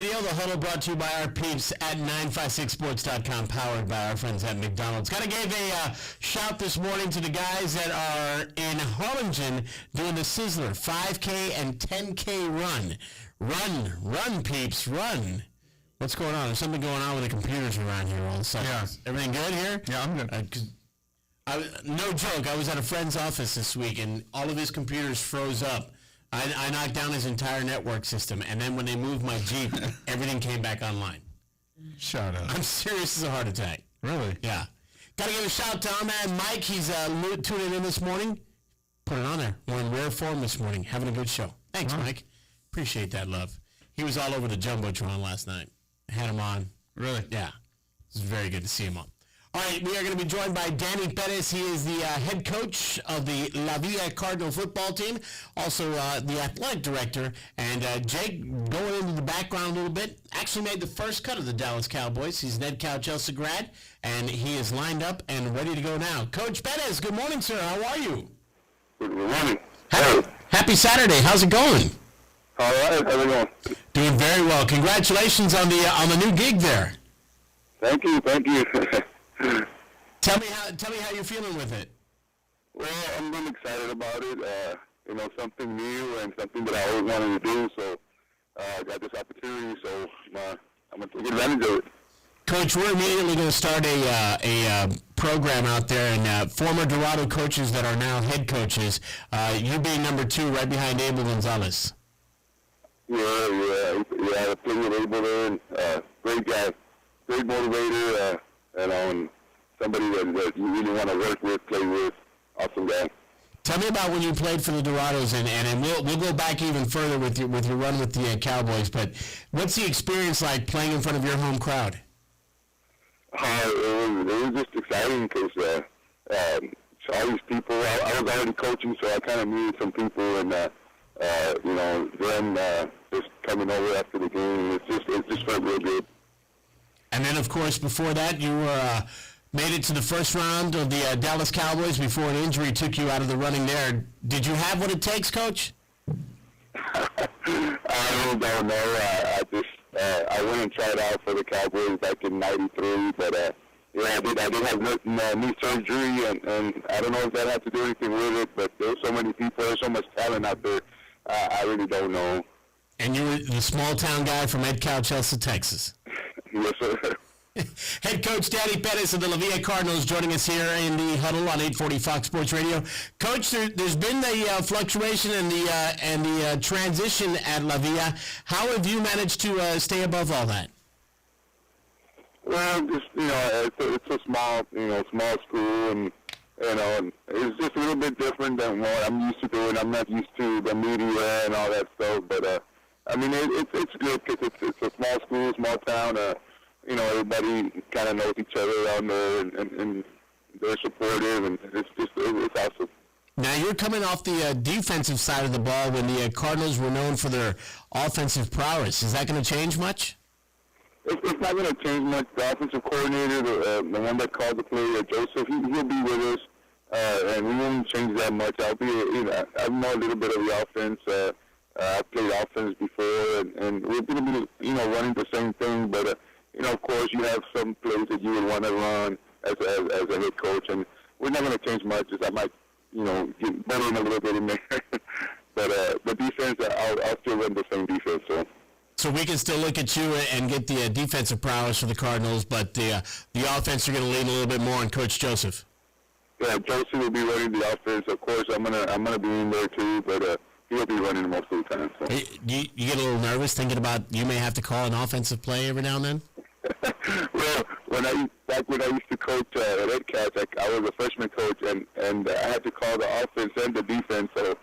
The Huddle brought to you by our peeps at 956sports.com, powered by our friends at McDonald's. Got to give a shout this morning to the guys that are in Harlingen doing the Sizzler 5K and 10K run. Run, peeps, run. What's going on? There's something going on with the computers around here all of a sudden. Yeah. Everything good here? Yeah, I'm good. No joke, I was at a friend's office this week, and all of his computers froze up. I knocked down his entire network system, and then when they moved my Jeep, everything came back online. Shut up. I'm serious as a heart attack. Really? Yeah. Got to give a shout to our man Mike. He's tuning in this morning. Put it on there. We're in rare form this morning. Having a good show. Thanks, Mike. Appreciate that, love. He was all over the Jumbotron last night. Had him on. Really? Yeah. It was very good to see him on. All right, we are going to be joined by Danny Perez. He is the head coach of the La Villa Cardinal football team, also the athletic director. And Jake, going into the background a little bit, actually made the first cut of the Dallas Cowboys. He's an Ed Cal Chelsea grad, and he is lined up and ready to go now. Coach Perez, good morning, sir. How are you? Good morning. Happy Saturday. How's it going? All right, how's it going? Doing very well. Congratulations on the new gig there. Thank you. Tell me how you're feeling with it. Well, I'm really excited about it. Something new and something that I always wanted to do. So I got this opportunity, so I'm going to take advantage of it. Coach, we're immediately going to start a program out there, and former Dorado coaches that are now head coaches, you being number 2 right behind Abel Gonzalez. Yeah, I played with Abel there, and great guy, great motivator, and somebody that you really want to work with, play with, awesome guy. Tell me about when you played for the Dorados, and we'll go back even further with your run with the Cowboys. But what's the experience like playing in front of your home crowd? It was just exciting because all these people. I was already coaching, so I kind of knew some people, and them just coming over after the game. It just felt real good. And then, of course, before that, you were. Made it to the first round of the Dallas Cowboys before an injury took you out of the running there. Did you have what it takes, Coach? I really don't know. I went and tried out for the Cowboys back in '93, but I did have knee surgery, and I don't know if that had to do anything with it. But there's so many people, there's so much talent out there. I really don't know. And you were the small town guy from Ed Cal Chelsea, Texas. Yes, sir. Head coach Danny Perez of the La Villa Cardinals joining us here in the Huddle on 840 Fox Sports Radio. Coach, there's been the fluctuation and the transition at La Villa. How have you managed to stay above all that? Well, just it's a small school, and it's just a little bit different than what I'm used to doing. I'm not used to the media and all that stuff, but it's good because it's a small school, small town. Everybody kind of knows each other around there, and they're supportive, and it's awesome. Now, you're coming off the defensive side of the ball when the Cardinals were known for their offensive prowess. Is that going to change much? It's not going to change much. The offensive coordinator, the one that called the play, Joseph, he'll be with us, and we won't change that much. I know a little bit of the offense. I've played offense before, and we're going to be, running the same thing, but of course, you have some plays that you would want to run as a head coach, and we're not going to change much. I might, get better in a little bit in there. But the defense, I'll still run the same defense. So we can still look at you and get the defensive prowess for the Cardinals, but the offense, you're going to lean a little bit more on Coach Joseph. Yeah, Joseph will be running the offense. Of course, I'm gonna be in there too, but he'll be running most of the time. So. You get a little nervous thinking about you may have to call an offensive play every now and then? Well, back when I used to coach at Ed Cal, I was a freshman coach, and I had to call the offense and the defense. So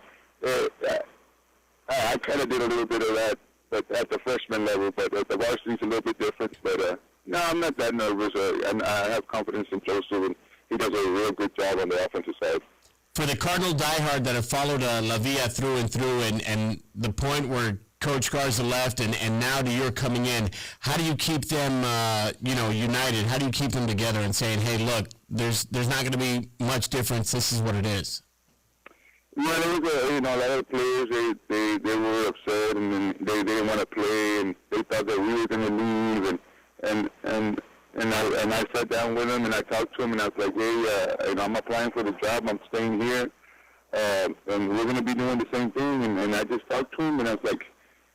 I kind of did a little bit of that, but at the freshman level. But at the varsity's a little bit different. But no, I'm not that nervous. And I have confidence in Joseph, and he does a real good job on the offensive side. For the Cardinal diehard that have followed La Villa through and through, and the point where Coach Garza left, and now that you're coming in, how do you keep them, united? How do you keep them together and saying, hey, look, there's not going to be much difference. This is what it is. Yeah, there was a lot of the players they were upset and then they didn't want to play and they thought that we were going to leave and I sat down with them and I talked to them and I was like, hey, I'm applying for the job, I'm staying here, and we're going to be doing the same thing and I just talked to them and I was like,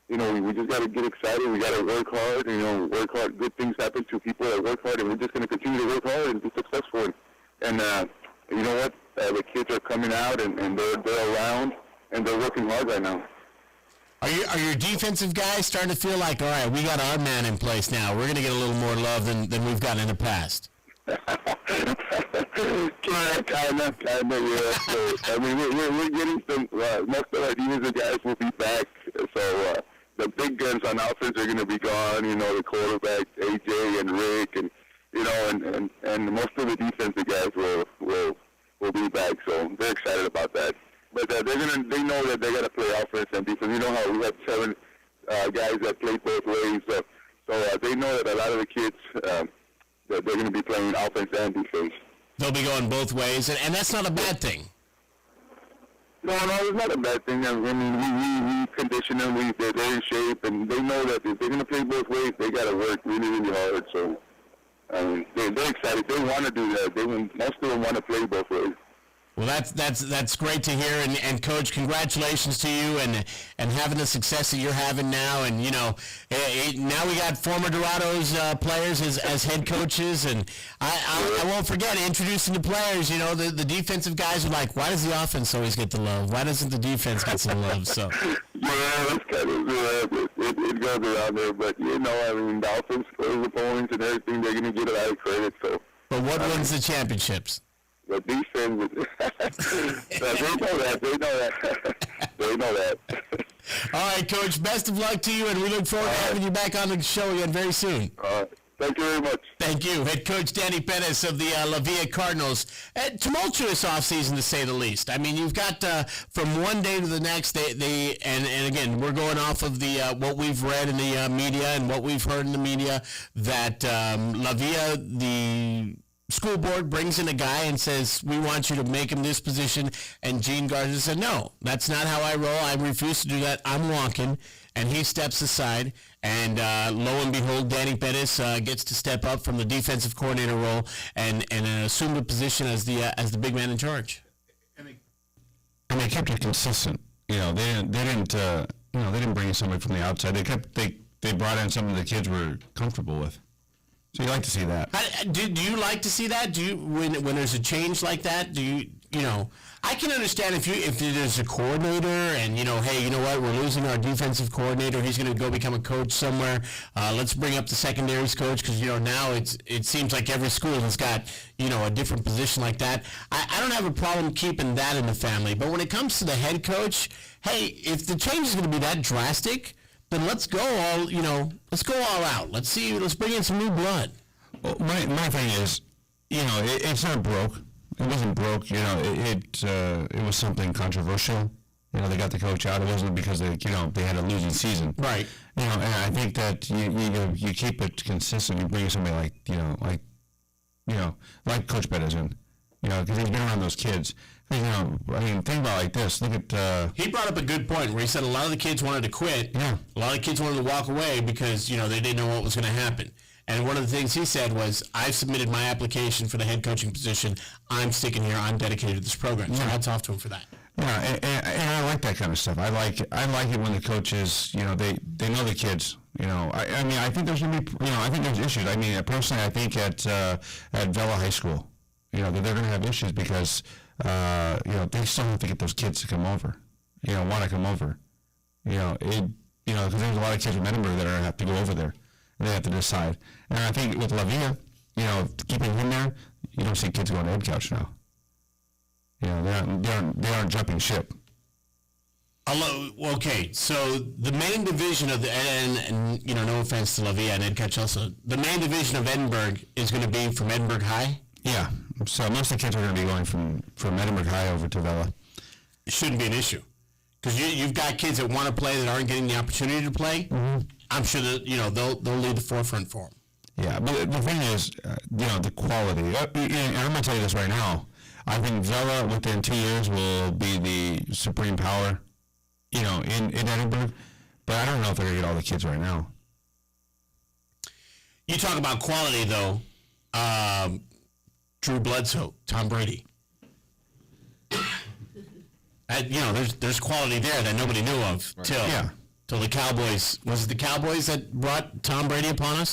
we just got to get excited, we got to work hard, work hard. Good things happen to people that work hard and we're just going to continue to work hard and be successful. And you know what? The kids are coming out and they're around and they're working hard right now. Are your defensive guys starting to feel like, all right, we got our man in place now. We're going to get a little more love than we've gotten in the past? Kind of, yeah. So, I mean, we're getting some. Most of our defensive guys will be back. So the big guns on offense are going to be gone. The quarterback, AJ and Rick, and and most of the defensive guys will be back. So they're excited about that. But they know that they got to play offense and defense. You know how we have 7 guys that play both ways. So they know that a lot of the kids that they're going to be playing offense and defense. They'll be going both ways, and that's not a bad thing. No, it's not a bad thing. I mean, we condition them. They're in shape, and they know that if they're going to play both ways, they got to work really, really hard. So they're excited. They want to do that. Most of them want to play both ways. Well, that's great to hear, and Coach, congratulations to you and having the success that you're having now, and now we got former Dorados players as head coaches, and I won't forget introducing the players. The defensive guys are like, why does the offense always get the love? Why doesn't the defense get some love? So yeah, that's kind of it goes around there, but the offense scores the points and everything. They're going to get a lot of credit. So, but what wins the championships? The defense, they know that. All right, Coach, best of luck to you, and we look forward to having you back on the show again very soon. Thank you very much. Thank you. Head Coach Danny Perez of the La Villa Cardinals. Tumultuous offseason, to say the least. I mean, you've got from one day to the next, and again, we're going off of the what we've read in the media and what we've heard in the media, that La Villa, the school board, brings in a guy and says, we want you to make him this position, and Gene Garza said, no, that's not how I roll. I refuse to do that. I'm walking. And he steps aside, and lo and behold, Danny Perez gets to step up from the defensive coordinator role and assume the position as the big man in charge. And they kept it consistent. They didn't bring in somebody from the outside. They brought in something the kids were comfortable with. So you like to see that. Do you like to see that? Do you when there's a change like that? Do you I can understand if there's a coordinator and hey, you know what, we're losing our defensive coordinator. He's going to go become a coach somewhere. Let's bring up the secondaries coach because now it seems like every school has got a different position like that. I don't have a problem keeping that in the family, but when it comes to the head coach, hey, if the change is going to be that drastic, then let's go all out. Let's bring in some new blood. Well, my thing is, it's not broke. It wasn't broke. It was something controversial. They got the coach out. It wasn't because they had a losing season. Right. And I think that you keep it consistent. You bring somebody like Coach Perez in, because he's been around those kids. Think about like this. Look at. He brought up a good point where he said a lot of the kids wanted to quit. Yeah. A lot of kids wanted to walk away because they didn't know what was going to happen. And one of the things he said was, I've submitted my application for the head coaching position. I'm sticking here. I'm dedicated to this program. So hats off to him for that. Yeah, and I like that kind of stuff. I like it when the coaches, they know the kids. I think there's going to be, I think there's issues. Personally, I think at Vela High School, that they're going to have issues because, they still have to get those kids to come over, want to come over. Because there's a lot of kids from Edinburgh that are going to have to go over there. And they have to decide. And I think with La Villa, keeping him there, you don't see kids going to Ed Couch now. They aren't jumping ship. Okay, so the main division of and no offense to La Villa and Ed Couch also, the main division of Edinburgh is going to be from Edinburgh High? Yeah, so most of the kids are going to be going from Edinburgh High over to Vela. It shouldn't be an issue. Because you've got kids that want to play that aren't getting the opportunity to play. Mm-hmm. I'm sure that they'll lead the forefront for them. Yeah, but the thing is, the quality. And I'm going to tell you this right now. I think Vela within 2 years will be the supreme power, in Edinburgh. But I don't know if they're gonna get all the kids right now. You talk about quality, though. Drew Bledsoe, Tom Brady. There's quality there that nobody knew of till the Cowboys. Was it the Cowboys that brought Tom Brady upon us?